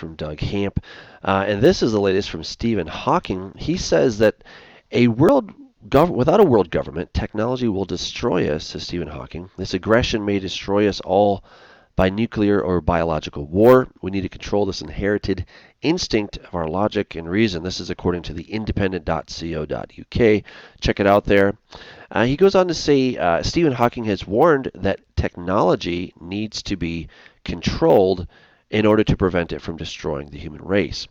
from Doug Hamp. And this is the latest from Stephen Hawking. He says that without a world government, technology will destroy us, says Stephen Hawking. This aggression may destroy us all by nuclear or biological war. We need to control this inherited instinct of our logic and reason. This is according to the independent.co.uk. Check it out there. He goes on to say Stephen Hawking has warned that technology needs to be controlled in order to prevent it from destroying the human race.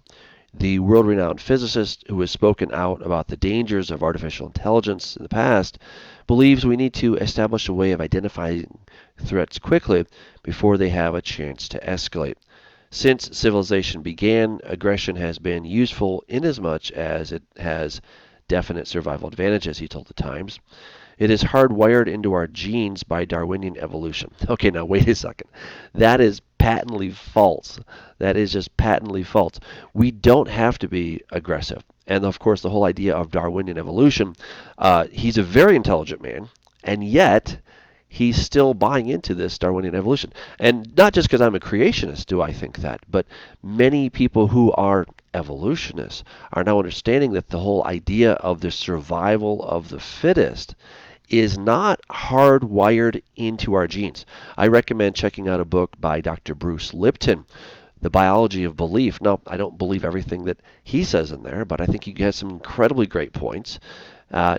The world-renowned physicist who has spoken out about the dangers of artificial intelligence in the past believes we need to establish a way of identifying threats quickly before they have a chance to escalate. Since civilization began, aggression has been useful inasmuch as it has definite survival advantages, he told the Times. It is hardwired into our genes by Darwinian evolution. Okay, now wait a second. That is patently false. That is just patently false. We don't have to be aggressive. And of course, the whole idea of Darwinian evolution, he's a very intelligent man, and yet he's still buying into this Darwinian evolution. And not just because I'm a creationist do I think that, but many people who are evolutionists are now understanding that the whole idea of the survival of the fittest is not hardwired into our genes. I recommend checking out a book by Dr. Bruce Lipton, The Biology of Belief. Now, I don't believe everything that he says in there, but I think he has some incredibly great points,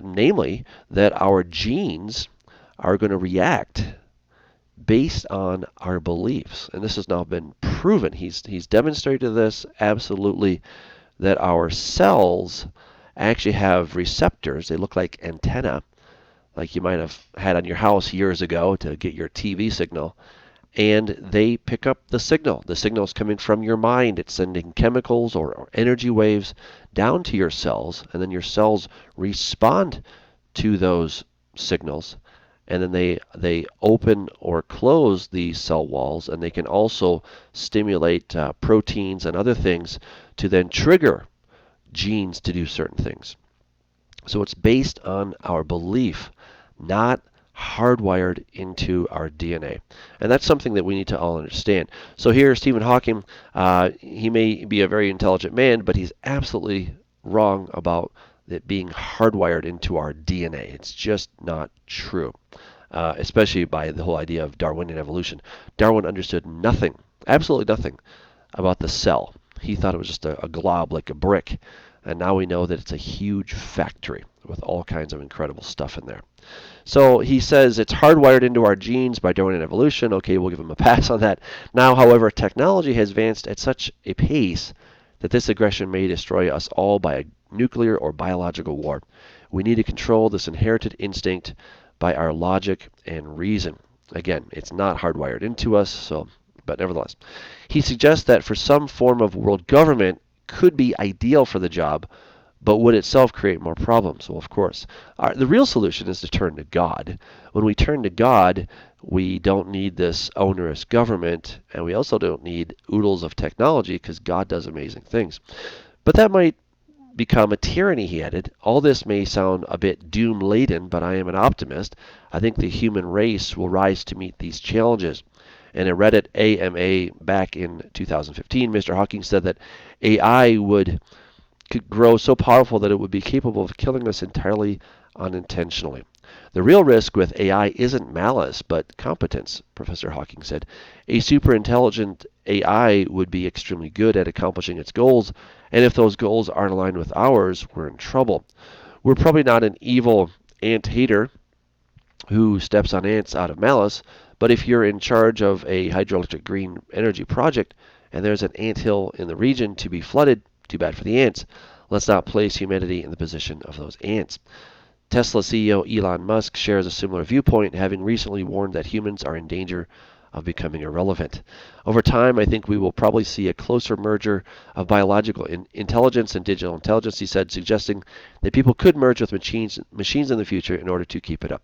namely that our genes are going to react based on our beliefs. And this has now been proven. He's demonstrated this absolutely, that our cells actually have receptors. They look like antennae, like you might have had on your house years ago to get your TV signal. And they pick up the signal. The signal is coming from your mind. It's sending chemicals or energy waves down to your cells, and then your cells respond to those signals. And then they open or close the cell walls, and they can also stimulate proteins and other things to then trigger genes to do certain things. So it's based on our belief, not hardwired into our DNA. And that's something that we need to all understand. So here, Stephen Hawking, he may be a very intelligent man, but he's absolutely wrong about it being hardwired into our DNA. It's just not true, especially by the whole idea of Darwinian evolution. Darwin understood nothing, absolutely nothing, about the cell. He thought it was just a glob like a brick. And now we know that it's a huge factory with all kinds of incredible stuff in there. So he says it's hardwired into our genes by Darwinian evolution. Okay, we'll give him a pass on that. Now, however, technology has advanced at such a pace that this aggression may destroy us all by a nuclear or biological war. We need to control this inherited instinct by our logic and reason. Again, it's not hardwired into us, but nevertheless. He suggests that for some form of world government could be ideal for the job, but would itself create more problems? Well, of course. The real solution is to turn to God. When we turn to God, we don't need this onerous government, and we also don't need oodles of technology because God does amazing things. But that might become a tyranny, he added. All this may sound a bit doom-laden, but I am an optimist. I think the human race will rise to meet these challenges. In a Reddit AMA back in 2015, Mr. Hawking said that AI could grow so powerful that it would be capable of killing us entirely unintentionally. The real risk with AI isn't malice, but competence, Professor Hawking said. A superintelligent AI would be extremely good at accomplishing its goals, and if those goals aren't aligned with ours, we're in trouble. We're probably not an evil ant hater who steps on ants out of malice, but if you're in charge of a hydroelectric green energy project and there's an anthill in the region to be flooded, too bad for the ants. Let's not place humanity in the position of those ants. Tesla CEO Elon Musk shares a similar viewpoint, having recently warned that humans are in danger of becoming irrelevant. Over time, I think we will probably see a closer merger of biological intelligence and digital intelligence, he said, suggesting that people could merge with machines in the future in order to keep up.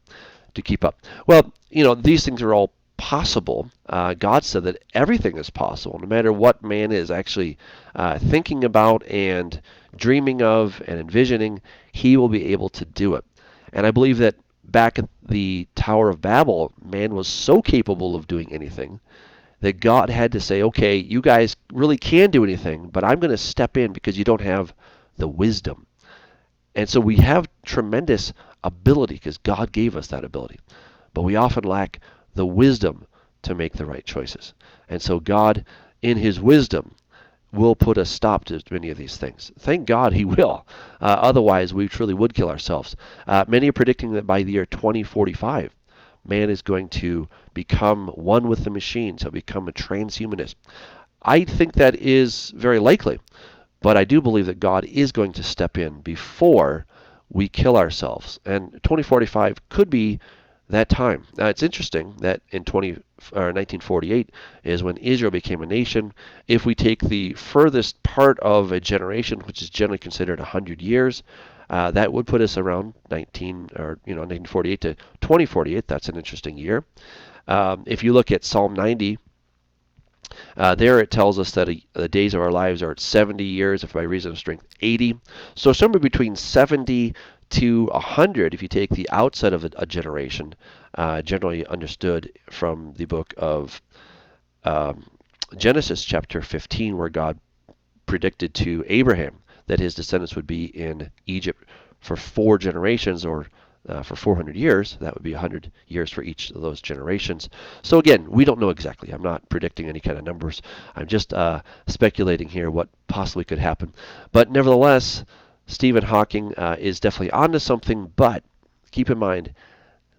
Well, these things are all possible. God said that everything is possible, no matter what man is actually thinking about and dreaming of and envisioning, he will be able to do it. And I believe that back at the Tower of Babel, man was so capable of doing anything that God had to say, okay, you guys really can do anything, but I'm going to step in because you don't have the wisdom. And so we have tremendous ability because God gave us that ability, but we often lack the wisdom to make the right choices. And so God, in His wisdom, will put a stop to many of these things. Thank God He will. Otherwise, we truly would kill ourselves. Many are predicting that by the year 2045, man is going to become one with the machines. He'll become a transhumanist. I think that is very likely, but I do believe that God is going to step in before we kill ourselves. And 2045 could be that time. Now, it's interesting that in 1948 is when Israel became a nation. If we take the furthest part of a generation, which is generally considered 100 years, that would put us around 1948 to 2048. That's an interesting year. If you look at Psalm 90, there it tells us that the days of our lives are at 70 years, if by reason of strength 80. So somewhere between 70 to 100, if you take the outset of a generation, generally understood from the book of Genesis chapter 15, where God predicted to Abraham that his descendants would be in Egypt for 4 generations, or for 400 years. That would be 100 years for each of those generations. So again, we don't know exactly. I'm not predicting any kind of numbers. I'm just speculating here what possibly could happen. But nevertheless, Stephen Hawking is definitely onto something, but keep in mind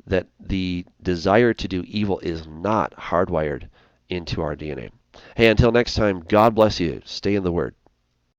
that the desire to do evil is not hardwired into our DNA. Hey, until next time, God bless you. Stay in the Word.